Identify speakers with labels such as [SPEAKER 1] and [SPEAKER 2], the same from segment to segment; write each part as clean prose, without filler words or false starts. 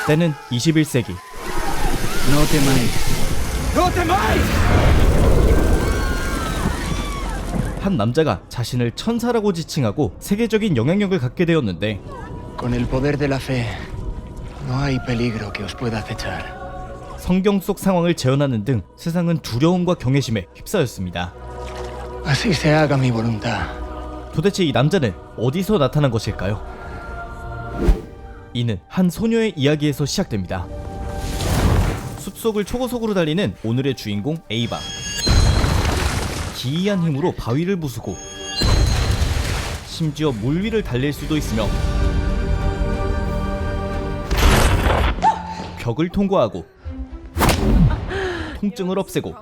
[SPEAKER 1] 때는 21세기.
[SPEAKER 2] No temáis. No temáis.
[SPEAKER 1] 한 남자가 자신을 천사라고 지칭하고 세계적인 영향력을 갖게 되었는데
[SPEAKER 2] Con el poder de la fe, no hay peligro que os pueda acechar.
[SPEAKER 1] 성경 속 상황을 재현하는 등 세상은 두려움과 경외심에 휩싸였습니다.
[SPEAKER 2] Así se haga mi voluntad.
[SPEAKER 1] 도대체 이 남자는 어디서 나타난 것일까요? 이는 한 소녀의 이야기에서 시작됩니다. 숲속을 초고속으로 달리는 오늘의 주인공 에이바. 기이한 힘으로 바위를 부수고 심지어 물 위를 달릴 수도 있으며 벽을 통과하고 통증을 없애고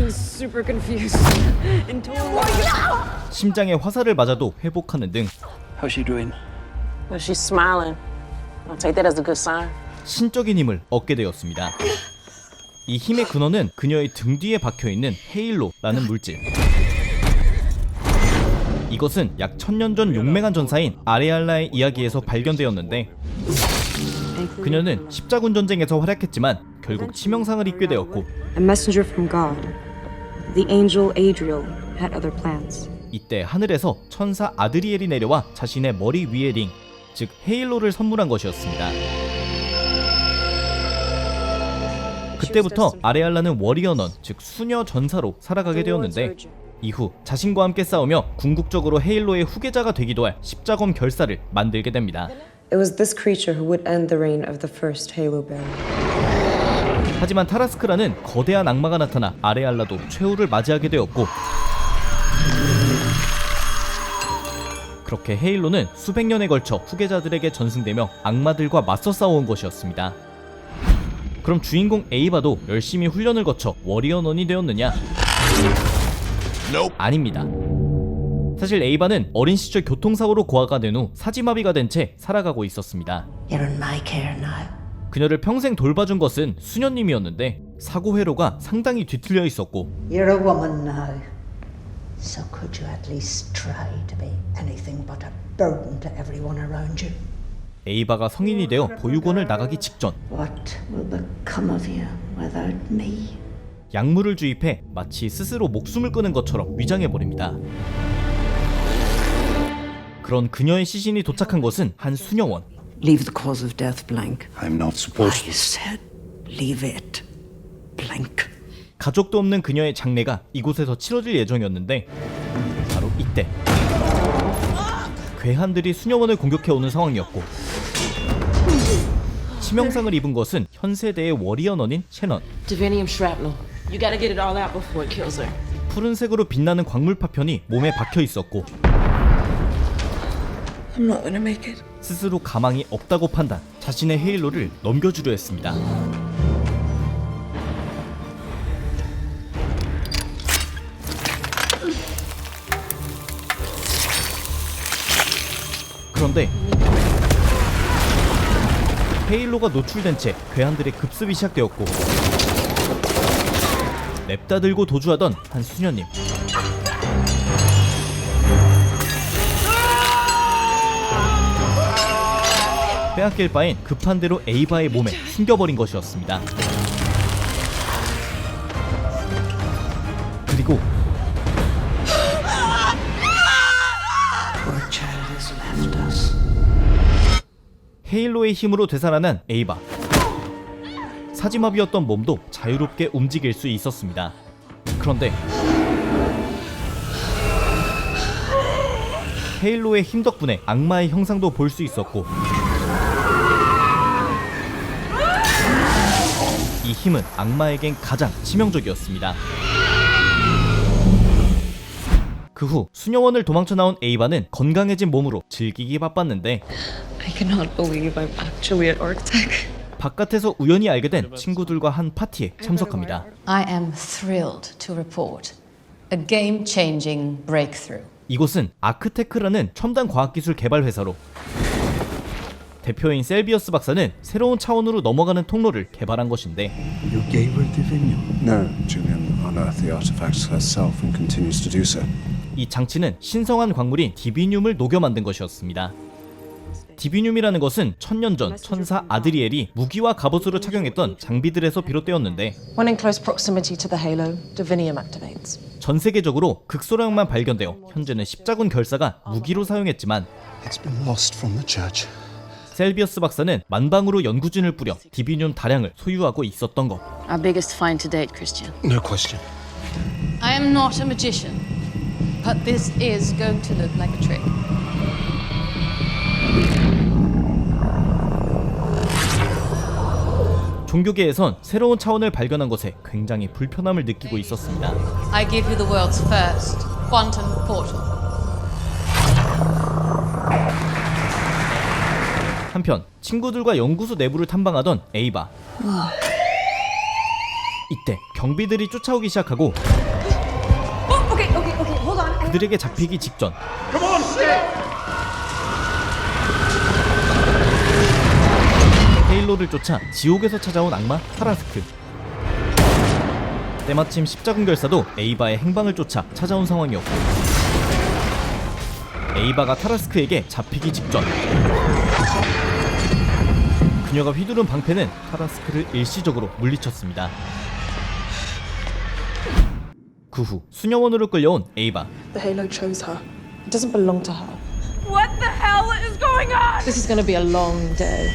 [SPEAKER 3] Super confused and total.
[SPEAKER 1] 심장에 화살을 맞아도 회복하는 등
[SPEAKER 2] How's she doing?
[SPEAKER 3] Well, she's smiling. I'll take that as a good sign.
[SPEAKER 1] 신적인 힘을 얻게 되었습니다. 이 힘의 근원은 그녀의 등 뒤에 박혀있는 헤일로라는 물질. 이것은 약 1000년 전 용맹한 전사인 아레알라의 이야기에서 발견되었는데 그녀는 십자군 전쟁에서 활약했지만 결국 치명상을 입게 되었고
[SPEAKER 4] A messenger from God. The angel Adriel had other plans.
[SPEAKER 1] 이때 하늘에서 천사 아드리엘이 내려와 자신의 머리 위의 링, 즉 헤일로를 선물한 것이었습니다. 그때부터 아레알라는 워리어넌, 즉 수녀 전사로 살아가게 되었는데 이후 자신과 함께 싸우며 궁극적으로 헤일로의 후계자가 되기도 할 십자검 결사를 만들게 됩니다.
[SPEAKER 4] It was this creature who would end the reign of the first Halo Bearer.
[SPEAKER 1] 하지만 타라스크라는 거대한 악마가 나타나 아레알라도 최후를 맞이하게 되었고 그렇게 헤일로는 수백 년에 걸쳐 후계자들에게 전승되며 악마들과 맞서 싸워온 것이었습니다. 그럼 주인공 에이바도 열심히 훈련을 거쳐 워리어넌이 되었느냐? 아닙니다. 사실 에이바는 어린 시절 교통사고로 고아가 된 후 사지마비가 된 채 살아가고 있었습니다.
[SPEAKER 5] You're in my care now.
[SPEAKER 1] 그녀를 평생 돌봐준 것은 수녀님이었는데 사고 회로가 상당히 뒤틀려 있었고
[SPEAKER 5] You're a woman now. So could you at least try to be anything but a burden to everyone around you?
[SPEAKER 1] 에이바가 성인이 되어 보육원을 나가기 직전
[SPEAKER 5] What will become of you without me?
[SPEAKER 1] 약물을 주입해 마치 스스로 목숨을 끊은 것처럼 위장해버립니다. 그런 그녀의 시신이 도착한 것은 한 수녀원.
[SPEAKER 4] Leave the cause of death blank.
[SPEAKER 6] I'm not supposed
[SPEAKER 5] I said leave it blank.
[SPEAKER 1] 가족도 없는 그녀의 장례가 이곳에서 치러질 예정이었는데 바로 이때 괴한들이 수녀원을 공격해오는 상황이었고 치명상을 입은 것은 현 세대의 워리어넌인 셰넌.
[SPEAKER 3] Divinium shrapnel. You gotta get it all out before it kills her.
[SPEAKER 1] 푸른색으로 빛나는 광물 파편이 몸에 박혀 있었고
[SPEAKER 4] I'm not gonna make it.
[SPEAKER 1] 스스로 가망이 없다고 판단, 자신의 헤일로를 넘겨주려 했습니다. 그런데 헤일로가 노출된 채 괴한들의 급습이 시작되었고 냅다 들고 도주하던 한 수녀님. 빼앗길 바엔 급한 대로 에이바의 몸에 숨겨버린 것이었습니다. 그리고
[SPEAKER 5] Poor child has left us.
[SPEAKER 1] 헤일로의 힘으로 되살아난 에이바. 사지마비였던 몸도 자유롭게 움직일 수 있었습니다. 그런데 헤일로의 힘 덕분에 악마의 형상도 볼 수 있었고 이 힘은 악마에겐 가장 치명적이었습니다. 그 후 수녀원을 도망쳐 나온 에이바는 건강해진 몸으로 즐기기 바빴는데
[SPEAKER 4] I cannot believe I'm actually at Arctech.
[SPEAKER 1] 바깥에서 우연히 알게 된 친구들과 한 파티에 참석합니다.
[SPEAKER 7] I am thrilled to report a game-changing breakthrough.
[SPEAKER 1] 이곳은 아크테크라는 첨단 과학기술 개발 회사로 대표인 셀비어스 박사는 새로운 차원으로 넘어가는 통로를 개발한 것인데
[SPEAKER 6] You gave her Divinium? No, Julian unearthed the artifacts herself and continues to do so.
[SPEAKER 1] 이 장치는 신성한 광물인 디비늄을 녹여 만든 것이었습니다. 디비뇽이라는 것은 천년 전 천사 아드리엘이 무기와 갑옷으로 착용했던 장비들에서 비롯되었는데
[SPEAKER 8] When in close proximity to the halo, divinium activates.
[SPEAKER 1] 전 세계적으로 극소량만 발견되어 현재는 십자군 결사가 무기로 사용했지만
[SPEAKER 6] It's been lost from the church.
[SPEAKER 1] 셀비어스 박사는 만방으로 연구진을 뿌려 디비뇽 다량을 소유하고 있었던 것.
[SPEAKER 9] Our biggest find to date, Christian.
[SPEAKER 6] No question.
[SPEAKER 7] I am not a magician, but this is going to look like a trick.
[SPEAKER 1] 종교계에선 새로운 차원을 발견한 것에 굉장히 불편함을 느끼고 있었습니다.
[SPEAKER 7] I give you the world's first quantum portal.
[SPEAKER 1] 한편 친구들과 연구소 내부를 탐방하던 에이바. 이때 경비들이 쫓아오기 시작하고 그들에게 잡히기 직전 헤일로를 쫓아 지옥에서 찾아온 악마 타라스크. 때마침 십자군 결사도 에이바의 행방을 쫓아 찾아온 상황이었고 에이바가 타라스크에게 잡히기 직전 그녀가 휘두른 방패는 타라스크를 일시적으로 물리쳤습니다. 그 후 수녀원으로 끌려온 에이바.
[SPEAKER 8] The halo chose her. It doesn't belong to her.
[SPEAKER 3] What the hell is going on?
[SPEAKER 8] This is going to be a long day.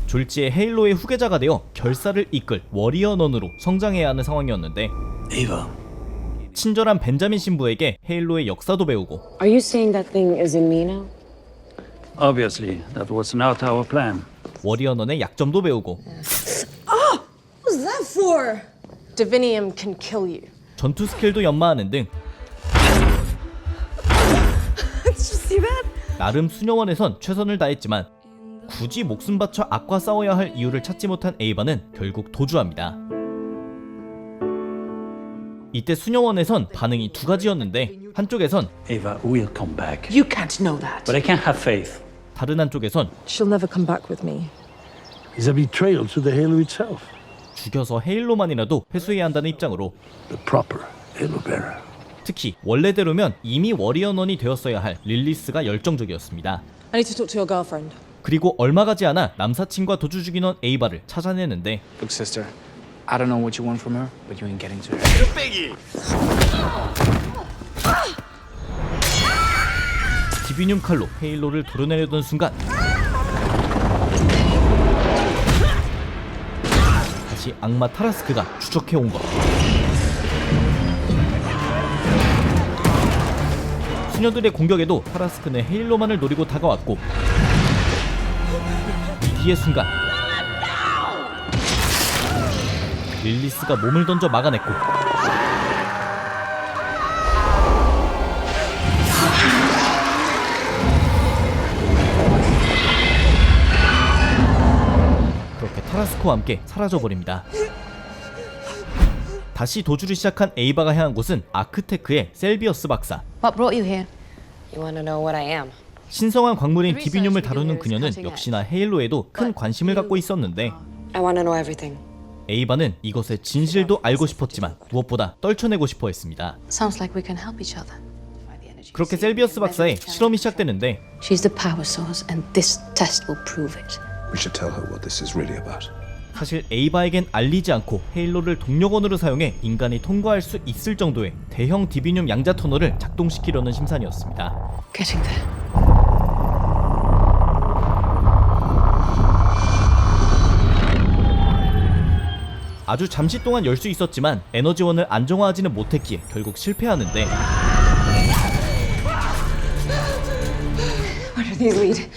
[SPEAKER 1] 졸지에 헤일로의 후계자가 되어 결사를 이끌 워리어넌으로 성장해야 하는 상황이었는데
[SPEAKER 2] Eva.
[SPEAKER 1] 친절한 벤자민 신부에게 헤일로의 역사도 배우고
[SPEAKER 3] Are you saying that thing is in me now?
[SPEAKER 10] Obviously, that was not our plan.
[SPEAKER 1] 워리어넌의 약점도 배우고
[SPEAKER 8] What's that for? Divinium can kill you.
[SPEAKER 1] 전투 스킬도 연마하는 등 나름 수녀원에선 최선을 다했지만 굳이 목숨 바쳐 악과 싸워야 할 이유를 찾지 못한 에이바는 결국 도주합니다. 이때 수녀원에선 반응이 두 가지였는데 한쪽에선
[SPEAKER 10] Eva will come back.
[SPEAKER 8] You can't know that.
[SPEAKER 10] But I can't have faith.
[SPEAKER 1] 다른 한쪽에선
[SPEAKER 8] She'll never come back with me.
[SPEAKER 11] It's a betrayal to the Halo itself.
[SPEAKER 1] 죽여서 헤일로만이라도 회수해야 한다는 입장으로
[SPEAKER 11] The proper Halo bearer.
[SPEAKER 1] 특히 원래대로면 이미 워리어넌이 되었어야 할 릴리스가 열정적이었습니다.
[SPEAKER 8] I need to talk to your girlfriend.
[SPEAKER 1] 그리고 얼마 가지 않아 남사친과 도주 중이던 에이바를 찾아내는데
[SPEAKER 2] Look, sister, I don't know what you want from her, but you ain't getting to her.
[SPEAKER 1] 디비뇽 칼로 헤일로를 도려내려던 순간 다시 악마 타라스크가 추적해온 것. 수녀들의 공격에도 타라스크는 헤일로만을 노리고 다가왔고 위기의 순간 릴리스가 몸을 던져 막아냈고 그렇게 타라스크와 함께 사라져버립니다. 다시 도주를 시작한 에이바가 향한 곳은 아크테크의 셀비어스 박사.
[SPEAKER 9] What brought you here?
[SPEAKER 3] You want to know what I am?
[SPEAKER 1] 신성한 광물인 디비뇽을 다루는 그녀는 역시나 헤일로에도 큰 관심을 갖고 있었는데
[SPEAKER 3] I want to know everything.
[SPEAKER 1] 에이바는 이것의 진실도 알고 싶었지만 무엇보다 떨쳐내고 싶어 했습니다.
[SPEAKER 9] Sounds like we can help each other.
[SPEAKER 1] 그렇게 셀비어스 박사의 실험이 시작되는데
[SPEAKER 9] She's the power source, and this test will prove it.
[SPEAKER 6] We should tell her what this is really about.
[SPEAKER 1] 사실 에이바에겐 알리지 않고 헤일로를 동력원으로 사용해 인간이 통과할 수 있을 정도의 대형 디비뇽 양자 터널을 작동시키려는 심산이었습니다.
[SPEAKER 9] Getting there.
[SPEAKER 1] 아주 잠시 동안 열 수 있었지만 에너지원을 안정화하지는 못했기에 결국 실패하는데
[SPEAKER 8] Where do these lead?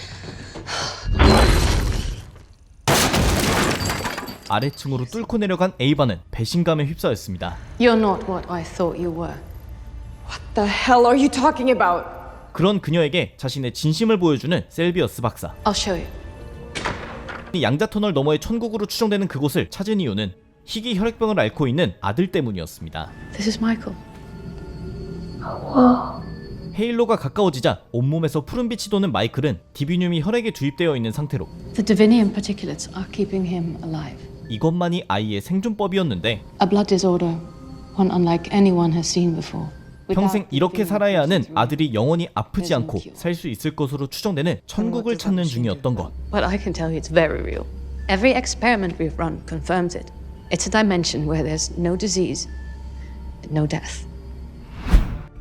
[SPEAKER 1] 아래층으로 뚫고 내려간 에이바는 배신감에 휩싸였습니다.
[SPEAKER 7] You're not what I thought you were.
[SPEAKER 8] What the hell are you talking about?
[SPEAKER 1] 그런 그녀에게 자신의 진심을 보여주는 셀비어스 박사.
[SPEAKER 7] I'll show you.
[SPEAKER 1] 이 양자 터널 너머의 천국으로 추정되는 그곳을 찾은 이유는 희귀 혈액병을 앓고 있는 아들 때문이었습니다.
[SPEAKER 9] This is Michael.
[SPEAKER 1] 헤일로가 가까워지자 온몸에서 푸른빛이 도는 마이클은 디비뇽이 혈액에 주입되어 있는 상태로
[SPEAKER 7] The divinium particulates are keeping him alive.
[SPEAKER 1] 이것만이 아이의 생존법이었는데
[SPEAKER 7] A blood disorder, one unlike anyone has seen before.
[SPEAKER 1] 평생 이렇게 살아야 하는 아들이 영원히 아프지 않고 살 수 있을 것으로 추정되는 천국을 찾는 중이었던 것.
[SPEAKER 9] But I can tell you it's very real. Every experiment we've run confirms it. It's a dimension where there's no disease, no death.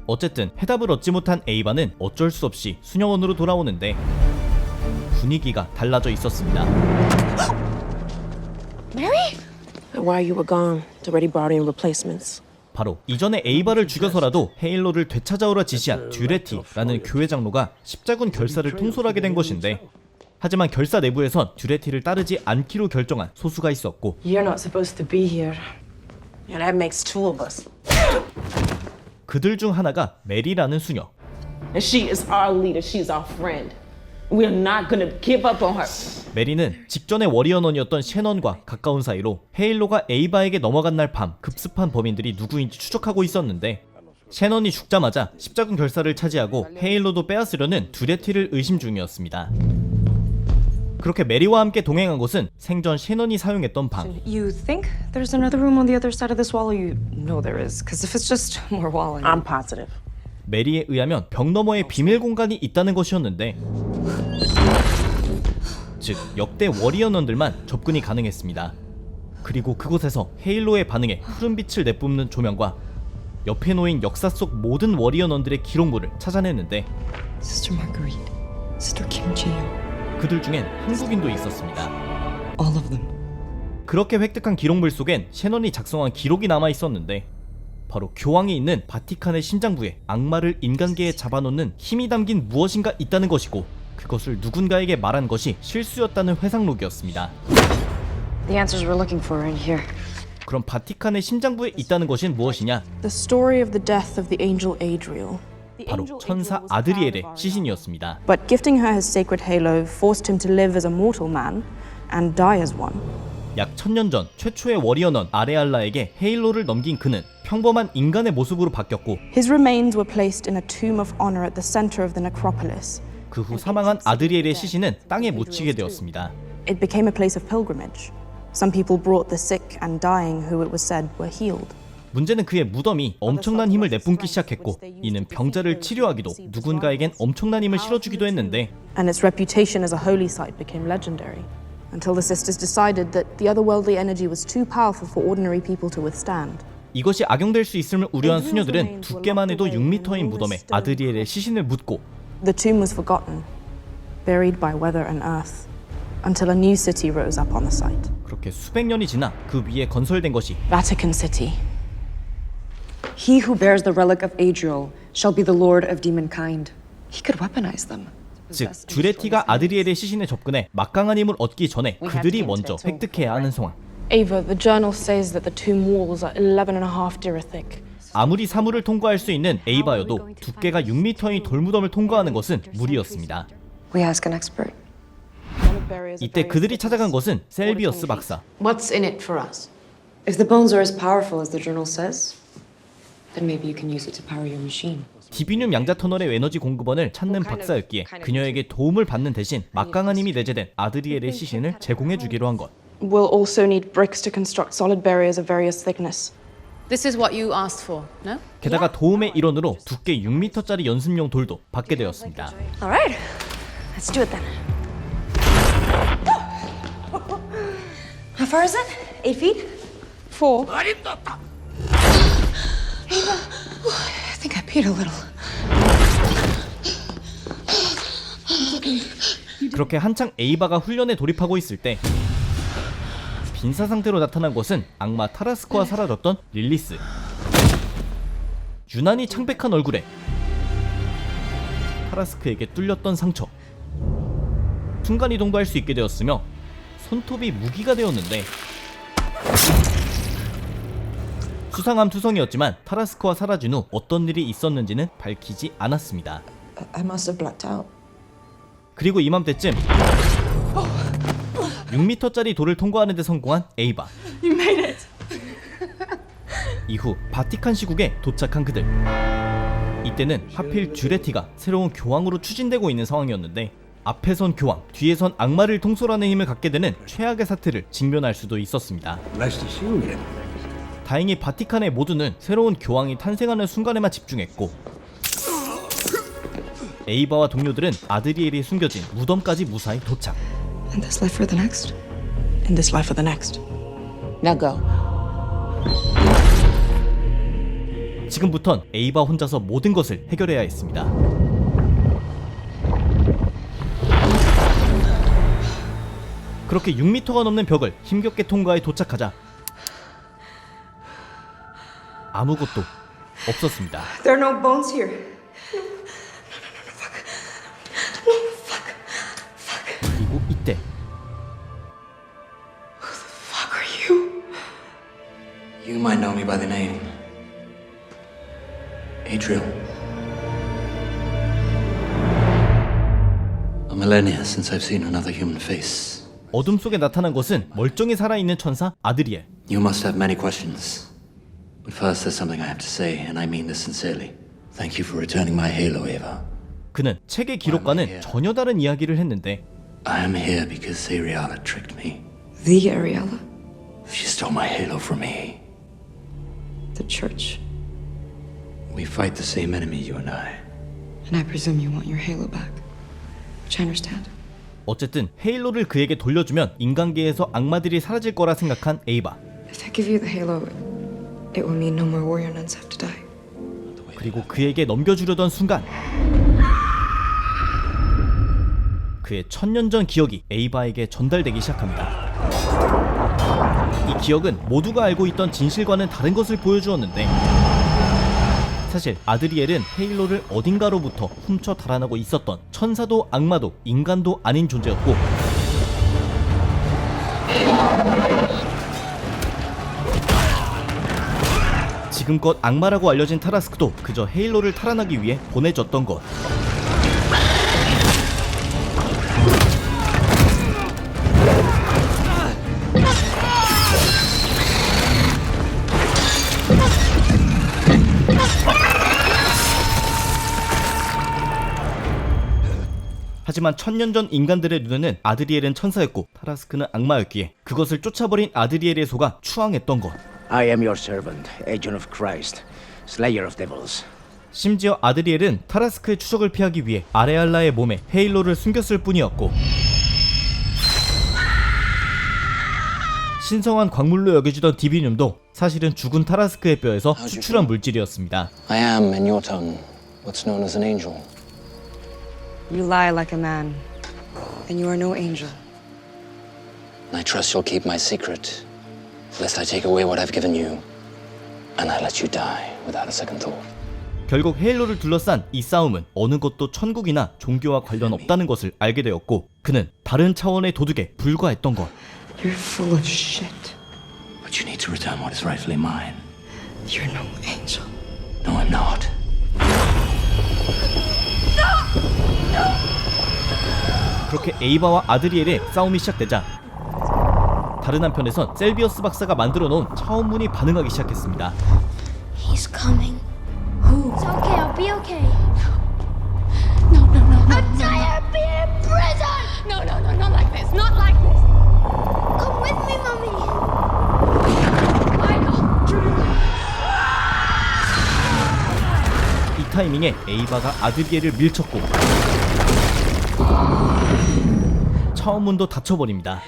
[SPEAKER 1] 어쨌든 해답을 얻지 못한 에이바는 어쩔 수 없이 수녀원으로 돌아오는데 분위기가 달라져 있었습니다.
[SPEAKER 3] Mary? While you were gone, already brought in replacements.
[SPEAKER 1] 바로 이전에 에이바를 죽여서라도 헤일로를 되찾아오라 지시한 듀레티라는 교회 장로가 십자군 결사를 통솔하게 된 것인데, 하지만 결사 내부에선 듀레티를 따르지 않기로 결정한 소수가 있었고,
[SPEAKER 3] You're not supposed to be here. Yeah, that makes two of us.
[SPEAKER 1] 그들 중 하나가 메리라는 수녀.
[SPEAKER 3] And she is our leader. She's our friend. We are not gonna give up on her.
[SPEAKER 1] 메리는 직전의 워리어넌이었던 셰넌과 가까운 사이로 헤일로가 에이바에게 넘어간 날 밤 급습한 범인들이 누구인지 추적하고 있었는데, 셰넌이 죽자마자 십자군 결사를 차지하고 헤일로도 빼앗으려는 듀레티를 의심 중이었습니다. 그렇게 메리와 함께 동행한 곳은 생전 셰넌이 사용했던 방.
[SPEAKER 4] You think there's another room on the other side of this wall, or you know there is? Because if it's just more wall,
[SPEAKER 3] I'm positive.
[SPEAKER 1] 메리에 의하면 벽 너머에 비밀 공간이 있다는 것이었는데, 즉 역대 워리어넌들만 접근이 가능했습니다. 그리고 그곳에서 헤일로의 반응에 푸른 빛을 내뿜는 조명과 옆에 놓인 역사 속 모든 워리어넌들의 기록물을 찾아냈는데,
[SPEAKER 4] Sister Marguerite, Sister Kim Ji-yoon,
[SPEAKER 1] 그들 중엔 한국인도 있었습니다.
[SPEAKER 4] all of them.
[SPEAKER 1] 그렇게 획득한 기록물 속엔 셰넌이 작성한 기록이 남아 있었는데, 바로 교황이 있는 바티칸의 심장부에 악마를 인간계에 잡아놓는 힘이 담긴 무엇인가 있다는 것이고, 그것을 누군가에게 말한 것이 실수였다는 회상록이었습니다.
[SPEAKER 4] The answers we're looking for are in here.
[SPEAKER 1] 그럼 바티칸의 심장부에 있다는 것은 무엇이냐?
[SPEAKER 8] The story of the death of the angel Adriel.
[SPEAKER 1] 바로 천사 아드리엘의 시신이었습니다.
[SPEAKER 8] But gifting her his sacred halo forced him to live as a mortal man and die as one.
[SPEAKER 1] 약 1000년 전 최초의 워리어넌 아레알라에게 헤일로를 넘긴 그는 평범한 인간의 모습으로 바뀌었고,
[SPEAKER 8] His remains were placed in a tomb of honor at the center of the necropolis.
[SPEAKER 1] 그 후 사망한 아드리엘의 시신은 땅에 묻히게 되었습니다.
[SPEAKER 8] It became a place of pilgrimage. Some people brought the sick and dying who it was said were healed.
[SPEAKER 1] 문제는 그의 무덤이 엄청난 힘을 내뿜기 시작했고, 이는 병자를 치료하기도 누군가에겐 엄청난 힘을 실어주기도 했는데,
[SPEAKER 8] And its reputation as a holy site became legendary. Until the sisters decided that the otherworldly energy was too powerful for ordinary people to withstand.
[SPEAKER 1] 이것이 악용될 수 있음을 우려한 수녀들은 두께만 해도 6m인 무덤에 아드리엘의 시신을 묻고,
[SPEAKER 8] The tomb was forgotten, buried by weather and earth, until a new city rose up on the site.
[SPEAKER 1] 그렇게 수백 년이 지나 그 위에 건설된 것이
[SPEAKER 8] Vatican City.
[SPEAKER 4] He who bears the relic of Adriel shall be the lord of demonkind. He could weaponize them.
[SPEAKER 1] 즉 듀레티가 아드리엘의 시신에 접근해 막강한 힘을 얻기 전에 그들이 먼저 획득해야 하는 상황.
[SPEAKER 8] Ava, the journal says that the tomb walls are 11.5 dira thick.
[SPEAKER 1] 아무리 사물을 통과할 수 있는 에이바여도 두께가 6m인 돌무덤을 통과하는 것은 무리였습니다.
[SPEAKER 4] We ask an expert.
[SPEAKER 1] 이때 그들이 찾아간 것은 셀비어스 박사.
[SPEAKER 7] What's in it for us?
[SPEAKER 4] If the bones are as powerful as the journal says, then maybe you can use it to power your machine.
[SPEAKER 1] 디비늄 양자 터널의 에너지 공급원을 찾는 박사였기에 그녀에게 도움을 받는 대신 막강한 힘이 내재된 아드리엘의 시신을 제공해주기로 한 것.
[SPEAKER 8] We'll also need bricks to construct solid barriers of various thickness.
[SPEAKER 7] This is what you asked for, no?
[SPEAKER 1] 게다가 도움의 일원으로 두께 6m짜리 연습용 돌도 받게 되었습니다.
[SPEAKER 8] All right, let's do it then. How far is it? 8 feet? 4.
[SPEAKER 4] I think I peed a little.
[SPEAKER 1] 그렇게 한창 에이바가 훈련에 돌입하고 있을 때 빈사 상태로 나타난 것은 악마 타라스코와 사라졌던 릴리스. 유난히 창백한 얼굴에 타라스크에게 뚫렸던 상처. 순간이동도 할 수 있게 되었으며 손톱이 무기가 되었는데, 수상함 투성이었지만 타라스코와 사라진 후 어떤 일이 있었는지는 밝히지 않았습니다.
[SPEAKER 4] I must have blacked out.
[SPEAKER 1] 그리고 이맘때쯤 6m짜리 돌을 통과하는 데 성공한 에이바.
[SPEAKER 8] You made it.
[SPEAKER 1] 이후 바티칸 시국에 도착한 그들. 이때는 하필 듀레티가 새로운 교황으로 추진되고 있는 상황이었는데, 앞에 선 교황, 뒤에 선 악마를 통솔하는 힘을 갖게 되는 최악의 사태를 직면할 수도 있었습니다.
[SPEAKER 11] Nice to see you again.
[SPEAKER 1] 다행히 바티칸의 모두는 새로운 교황이 탄생하는 순간에만 집중했고, 에이바와 동료들은 아드리엘이 숨겨진 무덤까지 무사히 도착.
[SPEAKER 4] And this life for the next.
[SPEAKER 3] And this life for the next. Now go.
[SPEAKER 1] 지금부턴 에이바 혼자서 모든 것을 해결해야 했습니다. 그렇게 6m가 넘는 벽을 힘겹게 통과해 도착하자 아무것도 없었습니다.
[SPEAKER 4] There are no bones here.
[SPEAKER 1] 그리고 이때
[SPEAKER 4] Fuck are you?
[SPEAKER 2] You might know me by the name Adriel. A millennia since I've seen another human face.
[SPEAKER 1] 어둠 속에 나타난 것은 멀쩡히 살아있는 천사 아드리엘.
[SPEAKER 2] You must have many questions. But first, there's something I have to say, and I mean this sincerely. Thank you for returning my halo, Ava.
[SPEAKER 1] 그는 책의 기록과는 전혀 다른 이야기를 했는데
[SPEAKER 2] I am here because Ariella tricked me.
[SPEAKER 4] The Ariella?
[SPEAKER 2] She stole my halo from me.
[SPEAKER 4] The church.
[SPEAKER 2] We fight the same enemy, you and I.
[SPEAKER 4] And I presume you want your halo back. Which I understand.
[SPEAKER 1] 어쨌든 헤일로를 그에게 돌려주면 인간계에서 악마들이 사라질 거라 생각한 에이바.
[SPEAKER 4] If I give you the halo, it will mean no more warrior nuns have to die.
[SPEAKER 1] 그리고 그에게 넘겨주려던 순간 그의 1000년 전 기억이 에이바에게 전달되기 시작합니다. 이 기억은 모두가 알고 있던 진실과는 다른 것을 보여주었는데 사실 아드리엘은 헤일로를 어딘가로부터 훔쳐 달아나고 있었던 천사도 악마도 인간도 아닌 존재였고 지금껏 악마라고 알려진 타라스크도 그저 헤일로를 탈환하기 위해 보내졌던 것. 하지만 1000년 전 인간들의 눈에는 아드리엘은 천사였고 타라스크는 악마였기에 그것을 쫓아버린 아드리엘의 소가 추앙했던 것.
[SPEAKER 11] I am your servant, agent of Christ, slayer of devils.
[SPEAKER 1] 심지어 아드리엘은 타라스크의 추적을 피하기 위해 아레알라의 몸에 헤일로를 숨겼을 뿐이었고 신성한 광물로 여겨지던 디비늄도 사실은 죽은 타라스크의 뼈에서 추출한 물질이었습니다.
[SPEAKER 2] I am, in your tongue, what's known as an angel.
[SPEAKER 4] You lie like a man, and you are no angel.
[SPEAKER 2] I trust you'll keep my secret, lest I take away what I've given you, and I let you die without a second thought.
[SPEAKER 1] 결국 헤일로를 둘러싼 이 싸움은 어느 것도 천국이나 종교와 관련 없다는 것을 알게 되었고 그는 다른 차원의 도둑에 불과했던 것.
[SPEAKER 4] You're full of shit.
[SPEAKER 2] But you need to return what is rightfully mine.
[SPEAKER 4] You're no angel.
[SPEAKER 2] No, I'm not.
[SPEAKER 1] 그렇게 에이바와 아드리엘의 싸움이 시작되자 다른 한편에선 셀비어스 박사가 만들어 놓은 차원문이 반응하기 시작했습니다.
[SPEAKER 12] He's coming. Who? It's okay, I'll be okay.
[SPEAKER 7] No, no, no, no.
[SPEAKER 12] I'm tired of being in prison!
[SPEAKER 7] No, no, no, not like this, not like this.
[SPEAKER 12] Come with me, Mommy.
[SPEAKER 1] 이 타이밍에 에이바가 아드리엘을 밀쳤고 차원문도 닫혀버립니다.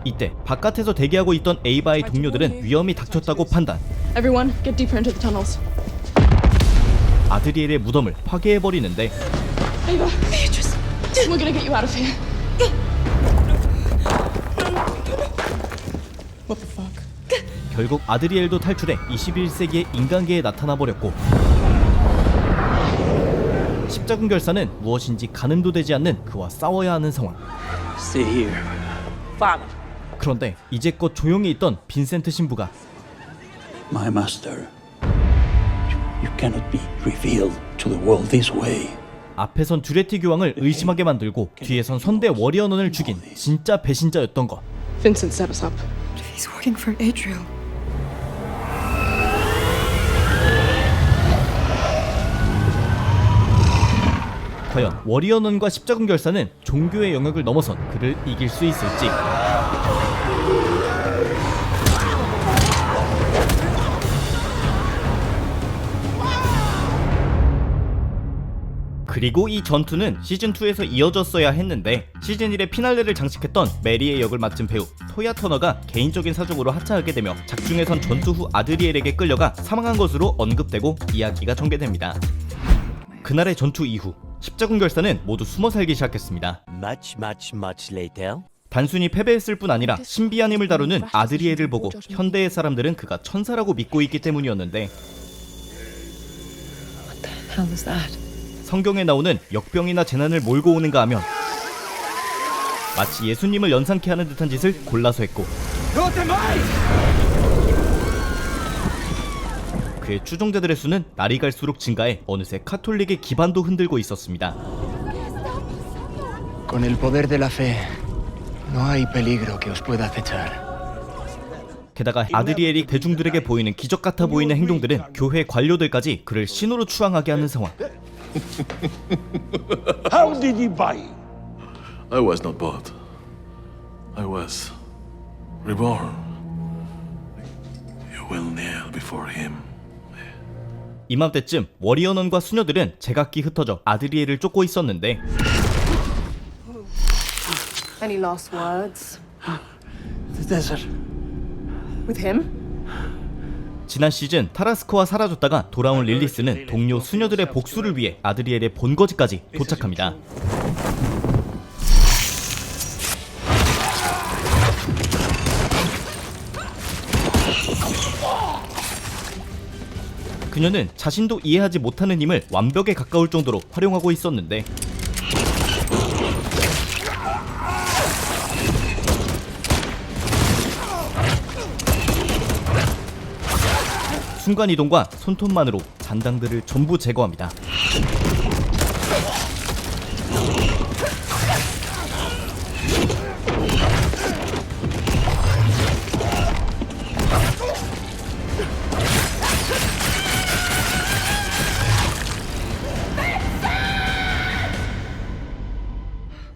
[SPEAKER 1] 이때 바깥에서 대기하고 있던 에이바의 동료들은 위험이 닥쳤다고 판단.
[SPEAKER 8] Everyone, get deeper into the tunnels.
[SPEAKER 1] 아드리엘의 무덤을 파괴해버리는데
[SPEAKER 8] Ava, Beatrice, we're gonna get you out of here. What the fuck?
[SPEAKER 1] 결국 아드리엘도 탈출해 21세기의 인간계에 나타나버렸고 십자군 결사는 무엇인지 가늠도 되지 않는 그와 싸워야 하는 상황.
[SPEAKER 11] Stay here.
[SPEAKER 3] Father.
[SPEAKER 1] 그런데 이제껏 조용히 있던 빈센트 신부가
[SPEAKER 11] My master. You cannot be revealed to the world this way.
[SPEAKER 1] 앞에선 듀레티 교황을 의심하게 만들고 뒤에선 선대 워리어넌을 죽인 진짜 배신자였던 것.
[SPEAKER 8] Vincent set us up.
[SPEAKER 4] He's working for Adriel.
[SPEAKER 1] 과연 워리어넌과 십자군 결사는 종교의 영역을 넘어선 그를 이길 수 있을지. 그리고 이 전투는 시즌2에서 이어졌어야 했는데 시즌1의 피날레를 장식했던 메리의 역을 맡은 배우 토야 터너가 개인적인 사정으로 하차하게 되며 작중에선 전투 후 아드리엘에게 끌려가 사망한 것으로 언급되고 이야기가 전개됩니다. 그날의 전투 이후 십자군 결사는 모두 숨어 살기 시작했습니다. 단순히 패배했을 뿐 아니라 신비한 힘을 다루는 아드리엘을 보고 현대의 사람들은 그가 천사라고 믿고 있기 때문이었는데 성경에 나오는 역병이나 재난을 몰고 오는가 하면 마치 예수님을 연상케 하는 듯한 짓을 골라서 했고 그의 추종자들의 수는 날이 갈수록 증가해 어느새 카톨릭의 기반도 흔들고 있었습니다.
[SPEAKER 13] Con el poder de la fe, no hay peligro que os pueda acechar.
[SPEAKER 1] 게다가 아드리엘이 대중들에게 보이는 기적 같아 보이는 행동들은 교회 관료들까지 그를 신으로 추앙하게 하는 상황.
[SPEAKER 11] How did he buy?
[SPEAKER 6] I was not bought. I was reborn. You will kneel before him.
[SPEAKER 1] 이맘때쯤 워리어넌과 수녀들은 제각기 흩어져 아드리엘을 쫓고 있었는데
[SPEAKER 8] Any last words?
[SPEAKER 13] The desert.
[SPEAKER 8] With him?
[SPEAKER 1] 지난 시즌 타라스코와 사라졌다가 돌아온 릴리스는 동료 수녀들의 복수를 위해 아드리엘의 본거지까지 도착합니다. 그녀는 자신도 이해하지 못하는 힘을 완벽에 가까울 정도로 활용하고 있었는데 순간이동과 손톱만으로 잔당들을 전부 제거합니다.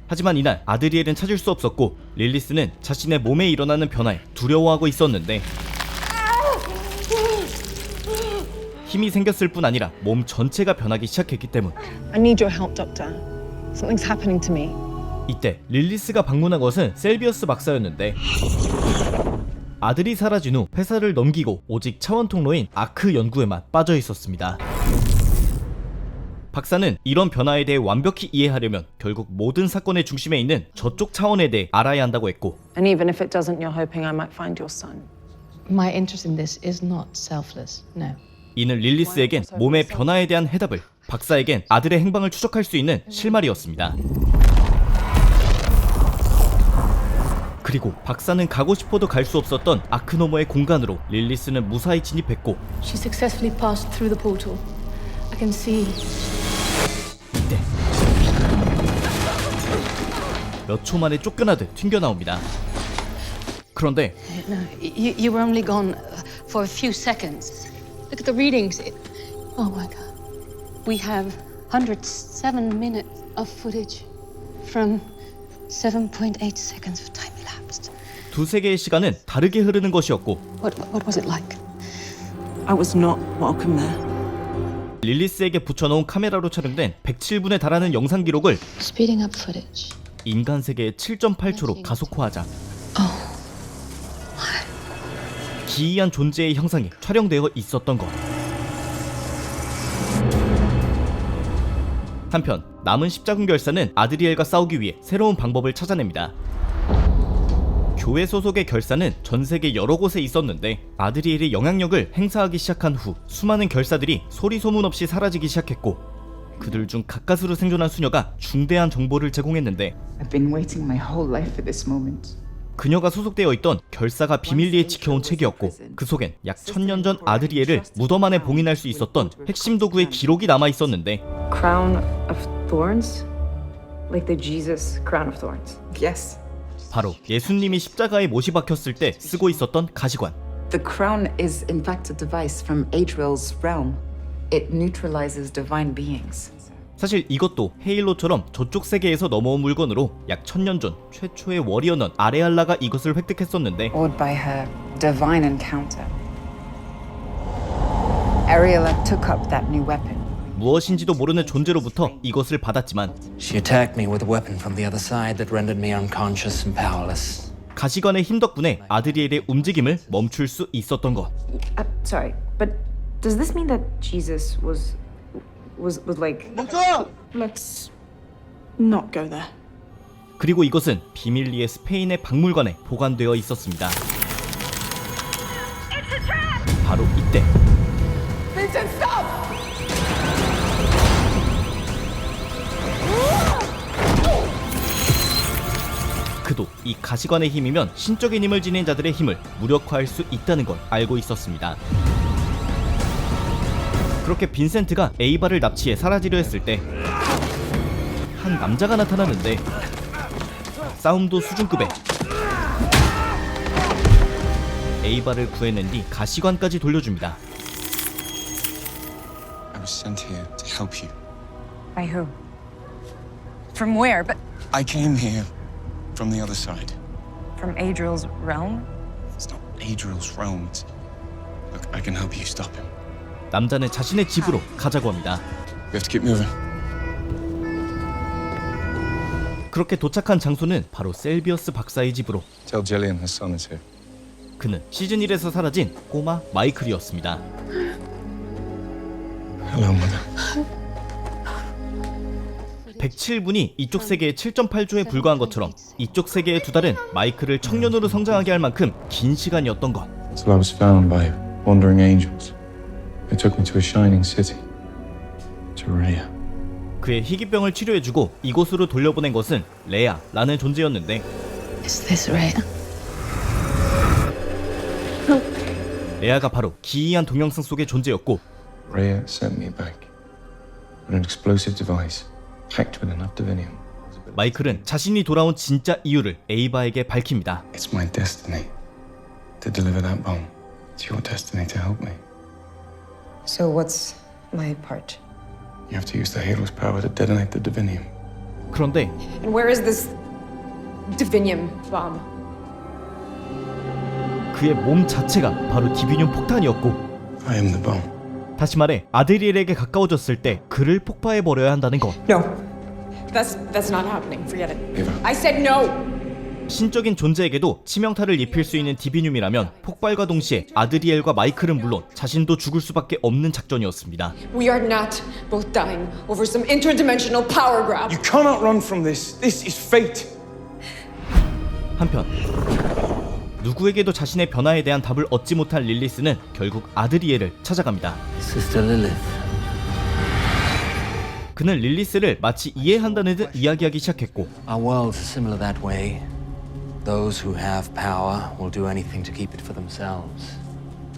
[SPEAKER 1] 하지만 이날 아드리엘은 찾을 수 없었고 릴리스는 자신의 몸에 일어나는 변화에 두려워하고 있었는데 힘이 생겼을 뿐 아니라 몸 전체가 변하기 시작했기 때문
[SPEAKER 8] I need your help, Doctor. Something's happening to me.
[SPEAKER 1] 이때 릴리스가 방문한 것은 셀비어스 박사였는데 아들이 사라진 후 회사를 넘기고 오직 차원 통로인 아크 연구에만 빠져 있었습니다. 박사는 이런 변화에 대해 완벽히 이해하려면 결국 모든 사건의 중심에 있는 저쪽 차원에 대해 알아야 한다고 했고
[SPEAKER 3] And even if it doesn't, you're hoping I might find your son.
[SPEAKER 9] My interest in this is not selfless, no.
[SPEAKER 1] 이는 릴리스에겐 몸의 변화에 대한 해답을, 박사에겐 아들의 행방을 추적할 수 있는 실마리였습니다. 그리고 박사는 가고 싶어도 갈 수 없었던 아크 너머의 공간으로 릴리스는 무사히 진입했고
[SPEAKER 12] She successfully passed through the portal. I can see.
[SPEAKER 1] 이때 몇 초 만에 쫓겨나듯 튕겨나옵니다. 그런데
[SPEAKER 9] No, you were only gone for a few seconds. Look at the readings. Oh my God. We have 107 minutes of footage from 7.8 seconds of time elapsed.
[SPEAKER 1] 두세 개의 시간은 다르게 흐르는 것이었고
[SPEAKER 9] What was it like?
[SPEAKER 3] I was not welcome there.
[SPEAKER 1] 릴리스에게 붙여놓은 카메라로 촬영된 107분에 달하는 영상 기록을
[SPEAKER 9] Speeding up footage.
[SPEAKER 1] 인간 세계의 7.8초로 가속화하자 기이한 존재의 형상이 촬영되어 있었던 것. 한편 남은 십자군 결사는 아드리엘과 싸우기 위해 새로운 방법을 찾아냅니다. 교회 소속의 결사는 전 세계 여러 곳에 있었는데 아드리엘이 영향력을 행사하기 시작한 후 수많은 결사들이 소리 소문 없이 사라지기 시작했고 그들 중 가까스로 생존한 수녀가 중대한 정보를 제공했는데
[SPEAKER 14] I've been waiting my whole life for this moment.
[SPEAKER 1] 그녀가 소속되어 있던 결사가 비밀리에 지켜온 책이었고 그 속엔 약 1000년 전 아드리엘을 무덤 안에 봉인할 수 있었던 핵심 도구의 기록이 남아 있었는데
[SPEAKER 4] Crown of thorns? Like the Jesus crown of thorns.
[SPEAKER 14] Yes.
[SPEAKER 1] 바로 예수님이 십자가에 못이 박혔을 때 쓰고 있었던 가시관.
[SPEAKER 14] The crown is in fact a device from Adriel's realm. It neutralizes divine beings.
[SPEAKER 1] 사실 이것도 헤일로처럼 저쪽 세계에서 넘어온 물건으로 약 1000년 전 최초의 워리어넌 아레알라가 이것을 획득했었는데
[SPEAKER 14] Awed by her divine encounter, Ariella took up that new weapon.
[SPEAKER 1] 무엇인지도 모르는 존재로부터 이것을 받았지만
[SPEAKER 2] She attacked me with a weapon from the other side that rendered me unconscious and powerless.
[SPEAKER 1] 가시관의 힘 덕분에 아드리엘의 움직임을 멈출 수 있었던 것.
[SPEAKER 15] Sorry, but does this mean that Jesus was like?
[SPEAKER 8] Let's not go there.
[SPEAKER 1] 그리고 이것은 비밀리에 스페인의 박물관에 보관되어 있었습니다. 바로 이때
[SPEAKER 3] Vincent, stop!
[SPEAKER 1] 그도 이 가시관의 힘이면 신적인 힘을 지닌 자들의 힘을 무력화할 수 있다는 걸 알고 있었습니다. 그렇게 빈센트가 에이바를 납치해 사라지려 했을 때 한 남자가 나타나는데 싸움도 수준급에 에이바를 구해낸 뒤 가시관까지 돌려줍니다.
[SPEAKER 6] I was sent here to help you.
[SPEAKER 4] By who? From where? But
[SPEAKER 6] I came here from the other side.
[SPEAKER 4] from Adriel's realm?
[SPEAKER 6] It's not Adriel's realm. Look, I can help you stop him.
[SPEAKER 1] 남자는 자신의 집으로 가자고 합니다.
[SPEAKER 6] We have to keep moving.
[SPEAKER 1] 그렇게 도착한 장소는 바로 셀비어스 박사의 집으로.
[SPEAKER 6] Tell Jillian her son is here.
[SPEAKER 1] 그는 시즌 1에서 사라진 꼬마 마이클이었습니다.
[SPEAKER 6] Hello, mother.
[SPEAKER 1] 107분이 이쪽 세계의 7.8조에 불과한 것처럼 이쪽 세계의 2달은 마이클을 청년으로 성장하게 할 만큼 긴 시간이었던 것.
[SPEAKER 6] So I was found by wandering angels. They took me to a shining city, to Rhea.
[SPEAKER 1] 그의 희귀병을 치료해주고 이곳으로 돌려보낸 것은 레아라는 존재였는데
[SPEAKER 9] Is this Rhea?
[SPEAKER 1] 레아가 바로 기이한 동영상 속의 존재였고
[SPEAKER 6] Rhea sent me back with an explosive device packed with enough divinium.
[SPEAKER 1] 마이클은 자신이 돌아온 진짜 이유를 에이바에게 밝힙니다.
[SPEAKER 6] It's my destiny to deliver that bomb. It's your destiny to help me.
[SPEAKER 4] So what's my part?
[SPEAKER 6] You have to use the Halo's power to detonate the divinium.
[SPEAKER 1] 그런데
[SPEAKER 4] And where is this divinium bomb?
[SPEAKER 1] 그의 몸 자체가 바로 디비늄 폭탄이었고
[SPEAKER 6] I am the bomb.
[SPEAKER 1] 다시 말해 아드리엘에게 가까워졌을 때 그를 폭파해버려야 한다는 것.
[SPEAKER 4] No. That's not happening. Forget it.
[SPEAKER 6] Eva.
[SPEAKER 4] I said no!
[SPEAKER 1] 신적인 존재에게도 치명타를 입힐 수 있는 디비늄이라면 폭발과 동시에 아드리엘과 마이클은 물론 자신도 죽을 수밖에 없는 작전이었습니다.
[SPEAKER 4] We are not both dying over some interdimensional power grab.
[SPEAKER 13] You cannot run from this. This is fate.
[SPEAKER 1] 한편 누구에게도 자신의 변화에 대한 답을 얻지 못한 릴리스는 결국 아드리엘을 찾아갑니다.
[SPEAKER 2] Sister Lilith.
[SPEAKER 1] 그는 릴리스를 마치 이해한다는 듯 이야기하기 시작했고
[SPEAKER 2] Our worlds are similar that way. Those who have power will do anything to keep it for themselves.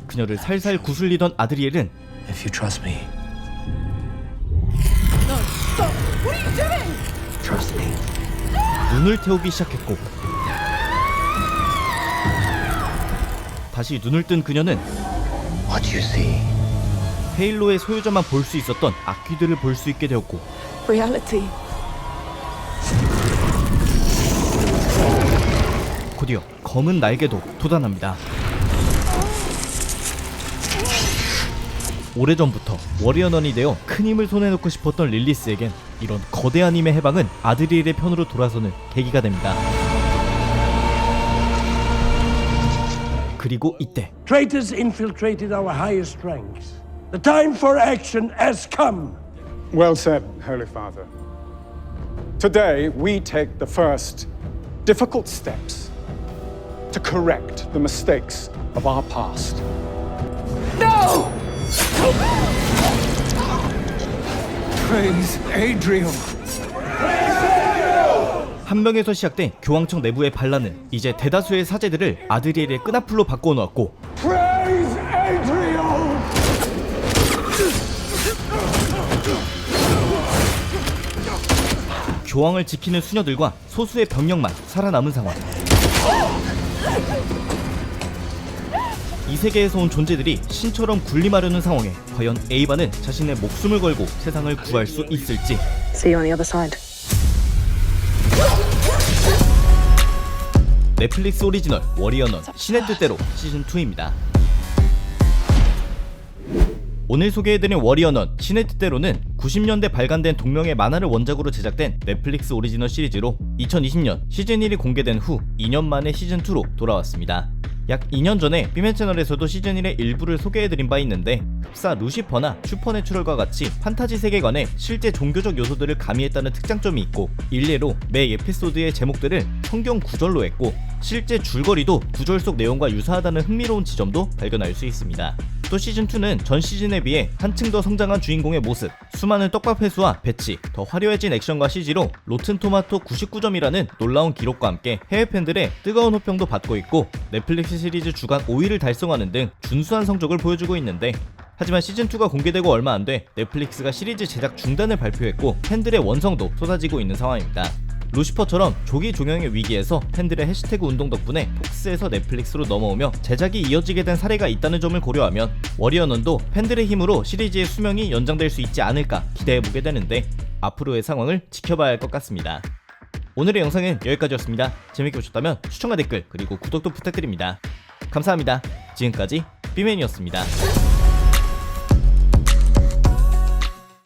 [SPEAKER 1] 그녀를 살살 구슬리던 아드리엘은
[SPEAKER 2] If you trust me.
[SPEAKER 3] No, stop! What are you doing?
[SPEAKER 2] Trust me.
[SPEAKER 1] 눈을 태우기 시작했고 다시 눈을 뜬 그녀는
[SPEAKER 2] What do you see?
[SPEAKER 1] 헤일로의 소유자만 볼 수 있었던 악귀들을 볼 수 있게 되었고
[SPEAKER 8] Reality.
[SPEAKER 1] 곧이어 검은 날개도 돋아납니다. 오래전부터 워리어넌이 되어 큰 힘을 손에 넣고 싶었던 릴리스에겐 이런 거대한 힘의 해방은 아드리엘의 편으로 돌아서는 계기가 됩니다. 그리고 이때
[SPEAKER 16] Traitors infiltrated our highest ranks. The time for action has come.
[SPEAKER 17] Well said, Holy Father. Today we take the first difficult steps to correct the mistakes of our past.
[SPEAKER 16] No!
[SPEAKER 13] Praise Adriel.
[SPEAKER 1] 한 명에서 시작된 교황청 내부의 반란은 이제 대다수의 사제들을 아드리엘의 끈앞풀로 바꿔놓았고
[SPEAKER 16] Praise Adriel!
[SPEAKER 1] 교황을 지키는 수녀들과 소수의 병력만 살아남은 상황. 이 세계에서 온 존재들이 신처럼 군림하려는 상황에 과연 에이바는 자신의 목숨을 걸고 세상을 구할 수 있을지.
[SPEAKER 8] See you on the other side.
[SPEAKER 1] 넷플릭스 오리지널 워리어넌 신의 뜻대로 시즌2입니다. 오늘 소개해드린 워리어넌 신의 뜻대로는 90년대 발간된 동명의 만화를 원작으로 제작된 넷플릭스 오리지널 시리즈로 2020년 시즌 1이 공개된 후 2년 만에 시즌 2로 돌아왔습니다. 약 2년 전에 B맨 채널에서도 시즌 1의 일부를 소개해드린 바 있는데, 흡사 루시퍼나 슈퍼내추럴과 같이 판타지 세계관에 실제 종교적 요소들을 가미했다는 특장점이 있고, 일례로 매 에피소드의 제목들을 성경 구절로 했고, 실제 줄거리도 구절 속 내용과 유사하다는 흥미로운 지점도 발견할 수 있습니다. 또 시즌2는 전 시즌에 비해 한층 더 성장한 주인공의 모습, 수많은 떡밥 회수와 배치, 더 화려해진 액션과 CG로 로튼 토마토 99점이라는 놀라운 기록과 함께 해외 팬들의 뜨거운 호평도 받고 있고, 넷플릭스 시리즈 주간 5위를 달성하는 등 준수한 성적을 보여주고 있는데, 하지만 시즌2가 공개되고 얼마 안 돼 넷플릭스가 시리즈 제작 중단을 발표했고 팬들의 원성도 쏟아지고 있는 상황입니다. 루시퍼처럼 조기 종영의 위기에서 팬들의 해시태그 운동 덕분에 폭스에서 넷플릭스로 넘어오며 제작이 이어지게 된 사례가 있다는 점을 고려하면 워리어넌도 팬들의 힘으로 시리즈의 수명이 연장될 수 있지 않을까 기대해보게 되는데, 앞으로의 상황을 지켜봐야 할 것 같습니다. 오늘의 영상은 여기까지였습니다. 재밌게 보셨다면 추천과 댓글 그리고 구독도 부탁드립니다. 감사합니다. 지금까지 B맨이었습니다.